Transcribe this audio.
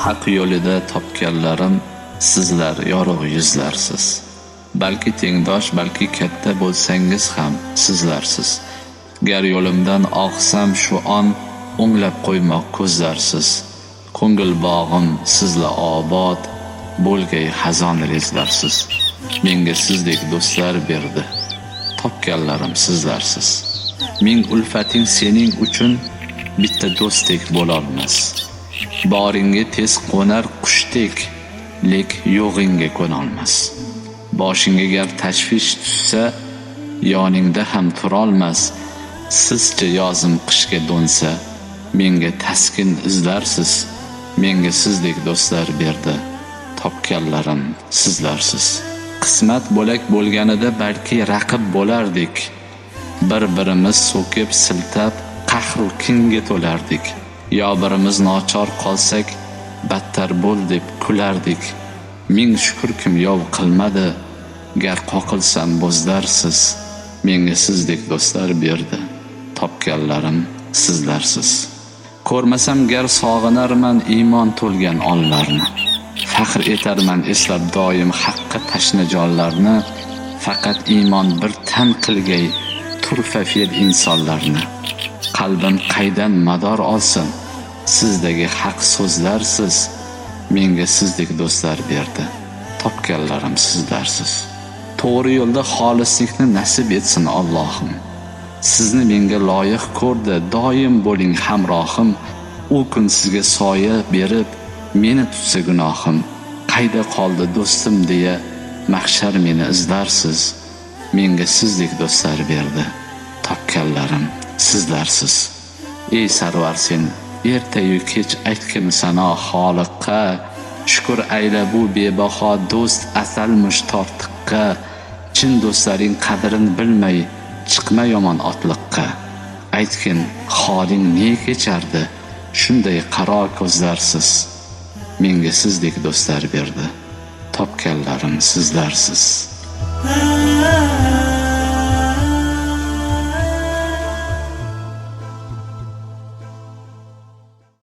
haq yo'lida topganlarim sizlar yorug' yuzlarsiz. Balki tengdosh, balki katta bo'lsangiz ham sizlarsiz. Gar yo'limdan oqsam shu on o'nglab qo'ymoq ko'zlarsiz. Ko'ngil bog'im sizla obod, bo'lgay xazon rezlarsiz. Menga sizdek do'stlar berdi, topganlarim sizlarsiz. Ming ulfating sening uchun bitta do'stdek bo'lolmas. Boringga tez qo'nar qushdek, lek yo'g'ingga ko'nolmas. Boshingga gar tashvish tushsa, yoningda ham turolmas. Sizcha yozim qishga do'nsa, menga taskin izlarsiz. Menga sizdek do'stlar berdi, topganlarim sizlarsiz. Qismat bo'lak bo'lganida balki raqib bo'lardik. Bir-birimiz so'kib siltab qahru kinga to'lardik. Yo birimiz nochor qolsak battar bo'l deb kulardik. Ming shukr kim yov qilmadi, gar qoqilsam bo'zlarsiz. Menga sizdek do'stlar berdi, topganlarim sizlarsiz. Ko'rmasam gar sog'inarman iymon to'lgan onlarni. Faxr etarman eslab doim haqqa tashna jonlarni. Faqat iymon bir tan qilgay turfa fe'l insonlarni. Qalbim qaydan mador olsin, sizdagi haq so'zlarsiz. Menga sizdek do'stlar berdi, topganlarim sizlarsiz. To'g'ri yo'lda xolislikni nasib etsin Allohim. Sizni menga loyiq ko'rdi, doim bo'ling hamrohim. U kun sizga soya berib, meni tutsa gunohim. Qayda qoldi do'stim deya mahshar meni izlarsiz. Menga sizdek do'stlar berdi, topganlarim sizlarsiz. Ey sarvar sen, ertayu kech aytgin sano Xoliqqa. Shukr ayla bu bebaho do'st asalmish tortiqqa. Chin do'stlaring qadrin bilmay chiqma yomon otliqqa. Aytgin holing ne kechardi, shunday qaro ko'zlarsiz. Menga sizdek do'stlar berdi, topganlarim sizlarsiz.